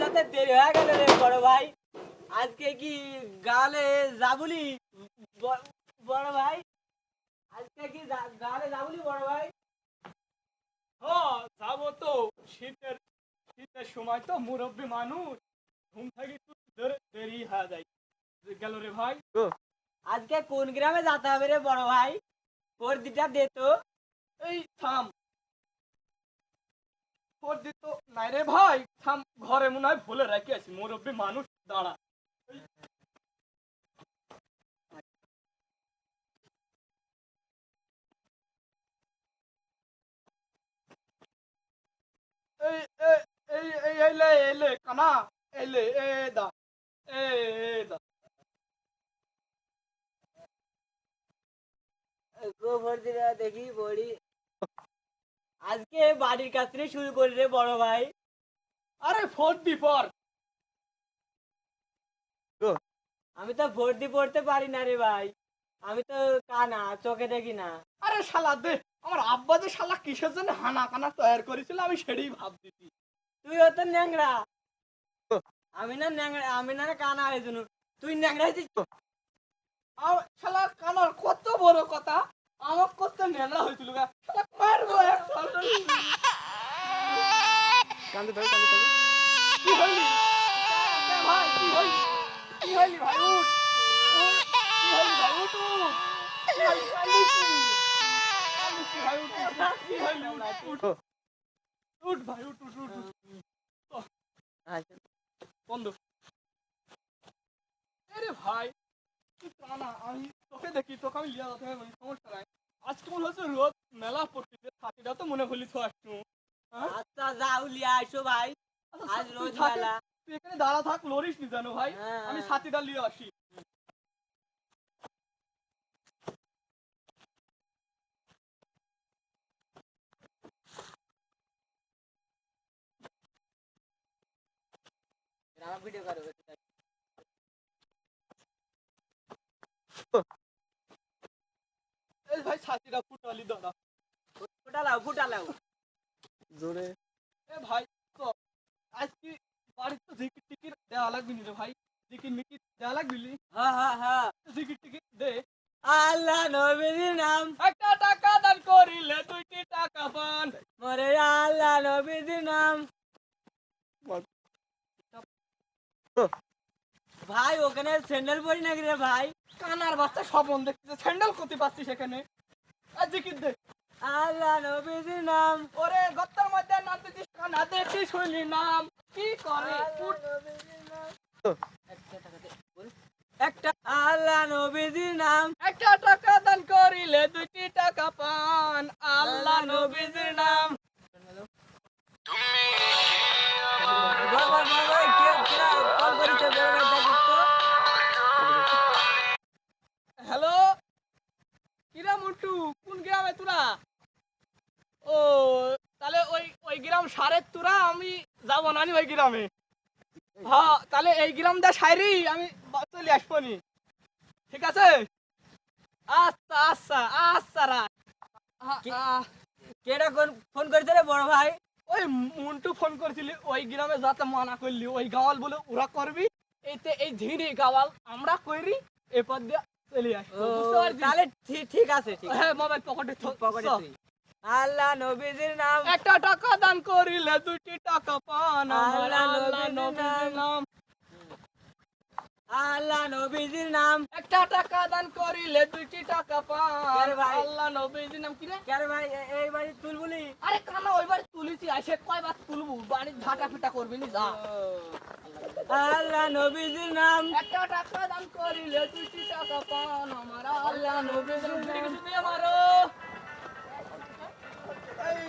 আমাদের দেরি হয়ে গেল রে বড় ভাই। আজকে কি গালে যাবুলি বড় ভাই? আজকে কি গালে যাবুলি বড় ভাই? হ্যাঁ যাবো তো। শীতের শীতের সময় তো মুরব্বী মানুষ, ঘুম থেকে একটু দেরি হয়ে যায়। গেল রে ভাই। আজকে কোন গ্রামে যেতে হবে রে বড় ভাই? দিটা দে তো। এই থাম, তোর দিত নাই রে ভাই। থাম, ঘরে মনে হয় ভুলে রেখে আছি, মুরব্বী মানুষ। দাঁড়া। এই এই এই এই এলে এলে কানা, এলে এ দা, এ দা। দিটা দেখি বড়ি। আজকে বাড়ির কাছ থেকে শুরু করি রে বড় ভাই। আরে ফোর দি পর। আমি তো ভর্তি পড়তে পারি না রে ভাই। আমি তো কানা, চোখে দেখি না। আরে শালা দে, আমার আব্বা যে শালা কিসের জন্য হানা কানা তৈরি করেছিল আমি সেটাই ভাবতেছি। তুই তো ন্যাংরা। আমি না ন্যাংরা, আমি না কানা হয়েছিল। তুই ন্যাংরা হয়েছিস। শালা কানার কত বড় কথা, আমার কত নেনা হয়েছিল গা। শালা মারবো একটা। কি হইলি ভাই? কি হইলি? কি হইলি ভাই? উঠ উঠ। কি হইলি ভাই? উঠ উঠ। কান্দিস নি, কান্দিস নি ভাই। উঠ উঠ। কি হইলি? উঠ উঠ। উঠ ভাই, উঠ উঠ উঠ উঠ। বন্ধ। আরে ভাই, তুই কানা, আমি তোকে দেখি, তোকে আমি লিয়া যেতে হবে, সমস্যা নাই। আজকে মনে হচ্ছে রোদ মেলা পড়তেছে, ছাতিটা তো মনে হলি তো আসছো। আচ্ছা যাও লিয়া আসো ভাই। আজ রোজ মেলা। তুই এখানে দাঁড়া থাক, লড়িস নি জানো ভাই। আমি ছাতিটা লিয়ে আসি। ভিডিও করো। এই ভাই ছাতিটা ফুটালি দাঁড়া। ফুটালাও জোরে। এ ভাই তো আজ কি বাড়িতে তো জিকির টিকির দেওয়া লাগবি নি রে ভাই? জিকির মিকির দেওয়া লাগবি? হ্যাঁ। জিকির টিকির দে। আল্লাহ নবীর নাম। একটা টাকা দান করিলে 2টি টাকা পান। মরে আল্লাহ নবীর নাম। ভাই ওখানে স্যান্ডেল পরি নাকি রে ভাই? কানার বাচ্চা স্বপন দেখতেছে, স্যান্ডেল করতে পারছিস সেখানে। আর জিকির দে। আল্লাহ নবীর নাম। ওরে গত্তার মধ্যে নাম দিছিস কানা, দেখি শুনলি নাম কি করে। একটা আল্লাহ নবীর নাম। একটা টাকা দান করিলে 2টি টাকা পান। আল্লাহ নবীর নাম। হ্যালো, কিরা মন্টু, কোন গ্রামে তোরা? ও তাহলে ওই ওই গ্রাম সারের তোরা, আমি যাবো না ওই গ্রামে। হ্যাঁ তাহলে এই গ্রাম দা সাইরি আমি চলে আসবো নি। ঠিক আছে? আচ্ছা আচ্ছা আচ্ছা রাখ। কেডা ফোন করেছে রে বড় ভাই? ওই মন্টু ফোন করেছিলি, ওই গ্রামে যাতে মানা করলি, ওই গাওয়াল বলে ওরা করবি, এইতে এই ধীরে গাওয়াল আমরা করি, এরপর দিয়ে চলে আসবো। বুঝতে পারছিস? তাহলে ঠিক আছে। হ্যাঁ, মোবাইল পকেটে পকেটে তুই। আল্লাহ নবীর নাম। একটা টাকা দান করিলে 2টি টাকা পান। আমার আল্লাহ আল্লাহ নবীর নবীর নাম। আল্লাহ নবীর নাম। একটা টাকা দান করিলে 2টি টাকা পান। ভাই? আল্লাহ নবীর নাম। কি রে? কেন ভাই এই বাড়ি তুলবুলি? আরে কানা, ওইবার তুলিছি, আইসে কয়বার তুলবো, বাড়ির ঝাঁটা ফিটা করবি নি যা। আল্লাহ নবীর নাম। একটা টাকা দান করিলে 2টি টাকা পান। আমার আল্লাহ নবীর নাম। বিড়ি কিছু দিয়ে মারো। এই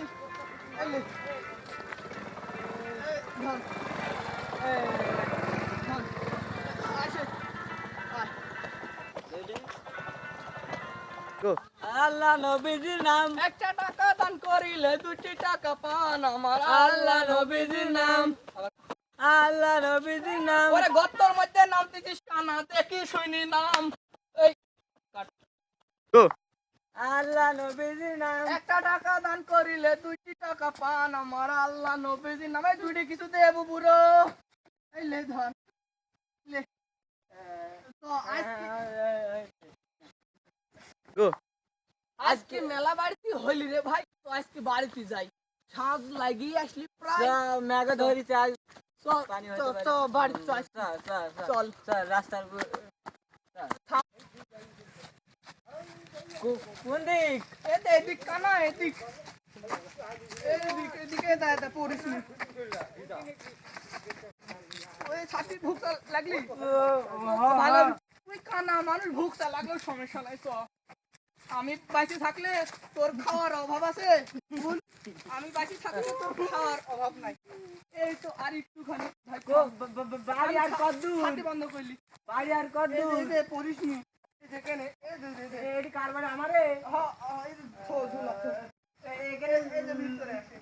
এই লে। এই ধর। এই ধর। আইসে। আল্লাহ নবীর নাম। একটা টাকা দান করিলে 2টি টাকা পান। আমার আল্লাহ নবীর নাম। আল্লাহ নবীর নাম। ওরে গত্তর মধ্যে নাম দিছিস কানা, দেখি শুনি নাম। এই আল্লাহ নবীর নাম। একটা টাকা দান করিলে 2টি টাকা পান। আমার আল্লাহ নবীর নামে দুইটি কিছু দেব বুড়ো। লে ধর লে তো আজকে আজকে মেলা বাড়িতে হইলি রে ভাই, তো আজকে বাড়িতে যাই, সাঁঝ লাগিয়ে আসলি প্রায়। মেঘে ধরেছে আজ চল পানি চল হইতে পারে। চল বাড়িতে চল আজকে। চল চল রাস্তার কোন দিক? এদিক কানা এদিক এদিক এদিকে দা পড়িস নি। ওই ছাতির ভুকটা লাগলি ভালো, তুই কানা মানুষ ভুকটা লাগলেও সমস্যা নাই। চ আমি বাঁচে থাকলে তোর খাওয়ার অভাব আছে, ভুল। আমি বাঁচে থাকলে তোর খাওয়ার অভাব নাই। এই তো আর একটুখানি ভাই, বাড়ি আর কতদূর? ছাতি বন্ধ করলি, বাড়ি আর কতদূর? পড়িস নি যেখানে এটি কার বাড়ি? আমারে? এখানে ভিতরে আছে।